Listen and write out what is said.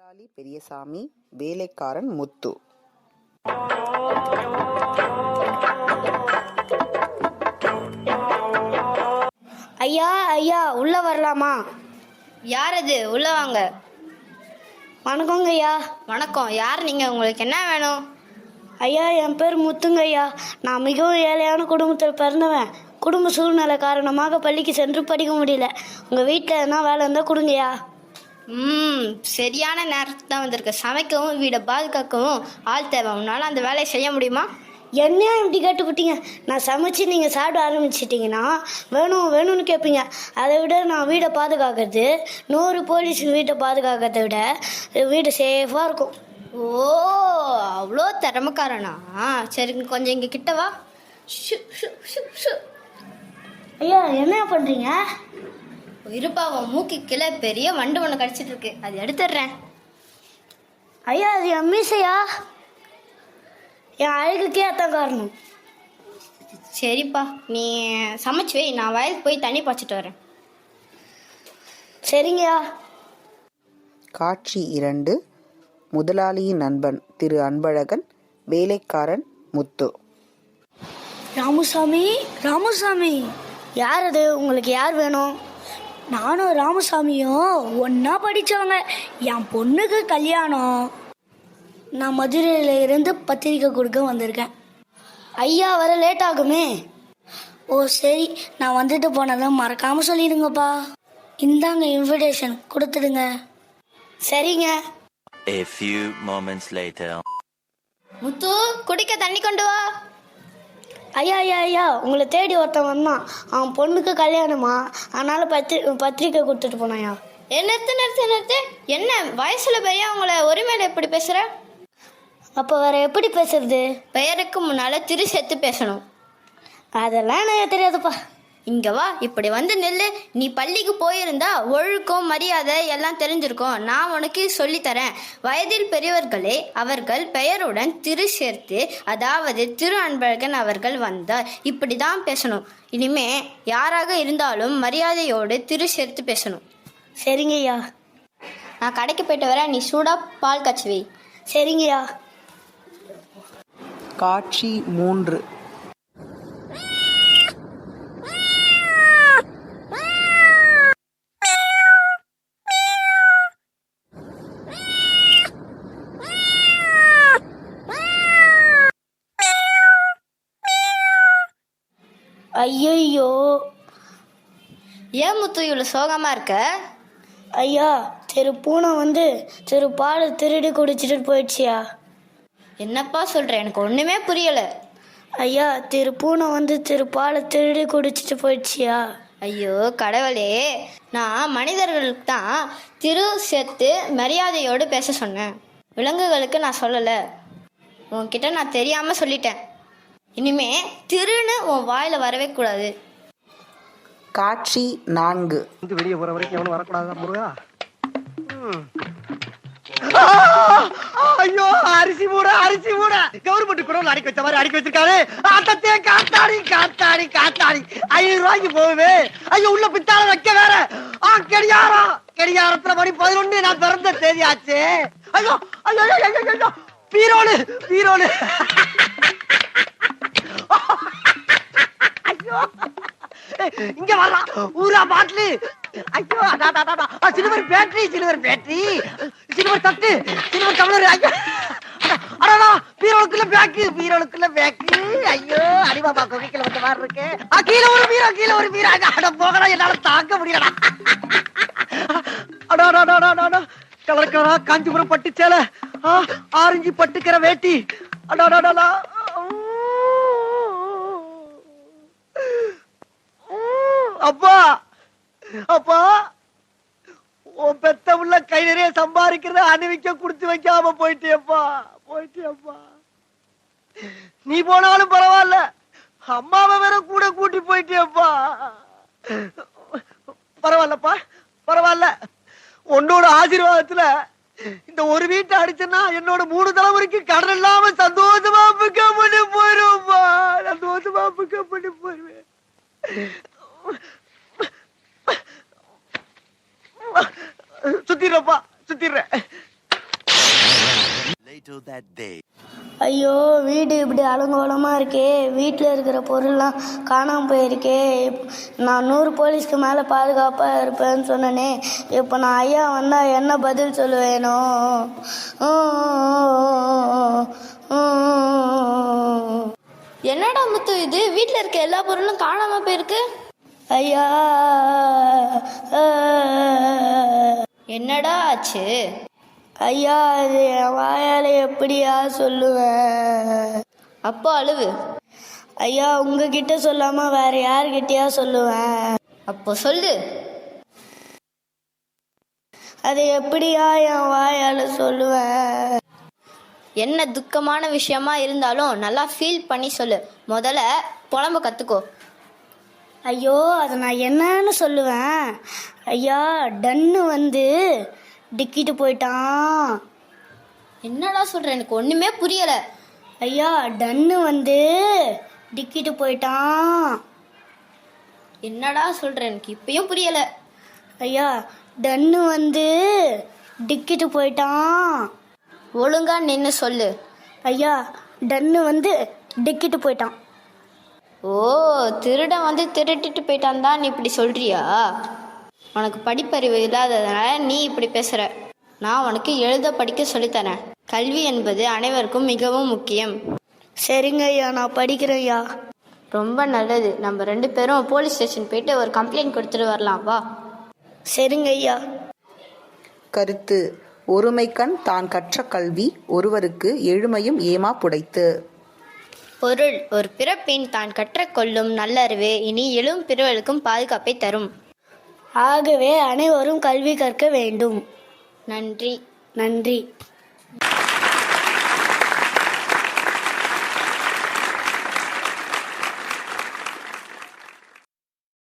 முதலாளி பெரியசாமி, வேலைக்காரன் முத்து. ஐயா ஐயா உள்ள வரலாமா? யார் அது? உள்ள வாங்க. வணக்கங்க ஐயா. வணக்கம். யார் நீங்க? உங்களுக்கு என்ன வேணும்? ஐயா, என் பேர் முத்துங்க ஐயா. நான் மிகவும் ஏழையான குடும்பத்தில் பிறந்தவன். குடும்ப சூழ்நிலை காரணமாக பள்ளிக்கு சென்று படிக்க முடியல. உங்கள் வீட்டில் எதனா வேலை இருந்தால் கொடுங்கய்யா. சரியான நேரத்துக்கு தான் வந்திருக்கு. சமைக்கவும் வீடை பாதுகாக்கவும் ஆள் தேவை. உன்னால் அந்த வேலையை செய்ய முடியுமா? என்னையா இப்படி கேட்டுவிட்டீங்க? நான் சமைச்சு நீங்கள் சாப்பிட ஆரம்பிச்சிட்டிங்கன்னா வேணும்னு கேட்பீங்க. அதை விட நான் வீடை பாதுகாக்கிறது 100 போலீஸ் வீட்டை பாதுகாக்கிறத விட வீடு சேஃபாக இருக்கும். ஓ, அவ்வளோ திறமைக்காரனா? சரிங்க, கொஞ்சம் இங்கே கிட்ட வா. ஐயா, என்ன பண்ணுறீங்க? இருப்பா, உன் மூக்கு கீழே பெரிய வண்டு ஒன்று கடிச்சிட்டு இருக்கு, அது எடுத்துடுறேன். ஐயா, அது என் மீசையா? என் அழகுக்கே அதான் காரணம். சரிப்பா, நீ சமைச்சு வை, நான் வயலுக்கு போய் தண்ணி பாய்ச்சிட்டு வரேன். சரிங்கய்யா. காட்சி 2. முதலாளியின் நண்பன் திரு அன்பழகன், வேலைக்காரன் முத்து. ராமுசாமி, யார் அது? உங்களுக்கு யார் வேணும்? நானும் ராமசாமியும் ஒன்றா படித்தவங்க. என் பொண்ணுக்கு கல்யாணம். நான் மதுரையில் இருந்து பத்திரிக்கை கொடுக்க வந்திருக்கேன். ஐயா வர லேட் ஆகுமே. ஓ சரி, நான் வந்துட்டு போனதை மறக்காமல் சொல்லிடுங்கப்பா. இந்தாங்க இன்விடேஷன், கொடுத்துடுங்க. சரிங்க. A few moments later. முத்து, குடிக்க தண்ணி கொண்டு வா. ஐயா, உங்களை தேடி ஒருத்தன் வந்தான். அவன் பொண்ணுக்கு கல்யாணமா, அதனால் பத்திரிக்கை கொடுத்துட்டு போனாயா. நிறுத்து. என்ன வயசுல பெரிய உங்களை ஒருமையில எப்படி பேசுற? அப்போ வேற எப்படி பேசுறது? பெயருக்கு முன்னால திரு சேர்த்து பேசணும். அதெல்லாம் எனக்கு தெரியாதுப்பா. இங்க வா, இப்படி வந்து நெல்லு. நீ பள்ளிக்கு போயிருந்தா ஒழுக்கம் மரியாதை எல்லாம் தெரிஞ்சிருக்கும். நான் உனக்கு சொல்லித்தரேன். வயதில் பெரியவர்களே அவர்கள் பெயருடன் திரு சேர்த்து, அதாவது திரு அன்பழகன் அவர்கள் வந்தார், இப்படி தான் பேசணும். இனிமே யாராக இருந்தாலும் மரியாதையோடு திரு சேர்த்து பேசணும். சரிங்கய்யா. நான் கடைக்கு போயிட்டு வரேன், நீ சூடா பால் காய்ச்சி வை. சரிங்கய்யா. காட்சி 3. ஐயோ, ஏன் முத்து இவ்வளோ சோகமாக இருக்க? ஐயா, பூனை வந்து பாலை திருடி குடிச்சிட்டு போயிடுச்சியா. என்னப்பா சொல்கிற? எனக்கு ஒன்றுமே புரியலை. ஐயா, பூனை வந்து பாலை திருடி குடிச்சிட்டு போயிடுச்சியா. ஐயோ கடவுளே, நான் மனிதர்களுக்கு தான் திரு சேர்த்து மரியாதையோடு பேச சொன்னேன். விலங்குகளுக்கு நான் சொல்லலை. உன்கிட்ட நான் தெரியாமல் சொல்லிட்டேன். இனிமே திருன்னு உன் வாயில வரவே கூடாது. காட்சி 4. வெளியே போற வரைக்கும் எவனும் வரக்கூடாது முருகா. ஐயோ, அரிசி மூட கவர்மெண்ட் கூட அடிக்க வச்ச மாதிரி அடிக்க வச்சிருக்காரு. அத்தத்தே காத்தாடி 500 ரூபாய்க்கு போகுது. ஐயோ, உள்ள பித்தால வைக்க வேற. கடியாரத்துல மணி 11, நான் பிறந்த தேதி ஆச்சு. ஐயோ, பீரோனு ஐயோ, இங்க வரலாம். ஊரா பாட்டிலு. ஐயோ, சில்வர் பேட்டரி, சில்வர் தட்டு, சில்வர் டம்ளர். ஐயோ, அடடா, பீரோளுக்குள்ள பேக்கு. ஐயோ, அடிபாபா கொகைக்குள்ள வந்த மாதிரி இருக்கு. கீழே ஒரு பீரோ. அட போகலாம், என்னால தாக்க முடியலடா. அடா, கலக்கரா காஞ்சிபுரம் பட்டு சேலை, ஆரஞ்சு பட்டுக்கிற வேட்டி. அடாடா, அப்பா, உன் பெத்த உள்ள கை நிறைய சம்பாதிக்கிறத அணிவிக்க குடுத்து வைக்காம போயிட்டியப்பா. நீ போனாலும் பரவாயில்ல, அம்மாவை வேற கூட கூட்டி போயிட்டியப்பா. பரவாயில்ல. உன்னோட ஆசீர்வாதத்துல இந்த ஒரு வீட்டை அடிச்சேன்னா என்னோட 3 தலைமுறைக்கு கடன் இல்லாம சந்தோஷமா பிக்கப் பண்ணி போயிருவேன்ப்பா. சுத்திடுறேன். Later that day. ஐயோ வீடு இப்படி அலங்கோலமாக இருக்கே, வீட்டில் இருக்கிற பொருள்லாம் காணாமல் போயிருக்கே. நான் 100 போலீஸ்க்கு மேலே பாதுகாப்பாக இருப்பேன்னு சொன்னனே, இப்போ நான் ஐயா வந்தால் என்ன பதில் சொல்லுவேனோ? என்னடா முத்து இது, வீட்டில் இருக்க எல்லா பொருளும் காணாம போயிருக்கு. ஐயா என்னடா ஆச்சு? ஐயா அது என் வாயால் எப்படியா சொல்லுவேன்? அப்போ அழுவு. ஐயா உங்ககிட்ட சொல்லாமல் வேற யார்கிட்டயா சொல்லுவேன்? அப்போ சொல்லு. அதை எப்படியா என் வாயால் சொல்லுவேன்? என்ன துக்கமான விஷயமா இருந்தாலும் நல்லா ஃபீல் பண்ணி சொல்லு. முதல்ல புலம்ப கற்றுக்கோ. ஐயோ அதை நான் என்னன்னு சொல்லுவேன்? ஐயா டன்னு வந்து டிக்கிட்டு போயிட்டான். என்னடா சொல்ற, எனக்கு ஒண்ணுமே புரியல. ஐயா டன்னு வந்து டிக்கிட்டு போயிட்டான். என்னடா சொல்ற, எனக்கு இப்பயும் புரியல. ஐயா டன்னு வந்து டிக்கிட்டு போயிட்டான். ஒழுங்கா நின்று சொல்லு. ஐயா டன்னு வந்து டிக்கிட்டு போயிட்டான். ஓ, திருடன் வந்து திருட்டிட்டு போயிட்டான் தான் நீ இப்படி சொல்றியா? உனக்கு படிப்பறிவு இல்லாததுனால நீ இப்படி பேசுற. நான் உனக்கு எழுத படிக்க சொல்லித்தரேன். கல்வி என்பது அனைவருக்கும் மிகவும் முக்கியம். சரிங்க ஐயா, நான் படிக்கிறேன் ஐயா. ரொம்ப நல்லது. நம்ம 2 பேரும் போலீஸ் ஸ்டேஷன் போயிட்டு ஒரு கம்ப்ளைண்ட் கொடுத்துட்டு வரலாம் வா. சரிங்க ஐயா. கருத்து: ஒருமைக்கண் தான் கற்ற கல்வி ஒருவருக்கு எழுமையும் ஏமா புடைத்து. பொருள்: ஒரு பிறப்பின் தான் கற்றுக்கொள்ளும் நல்லறிவு இனி எழும் பிறவர்களுக்கும் பாதுகாப்பை தரும். ஆகவே அனைவரும் கல்வி கற்க வேண்டும். நன்றி. நன்றி.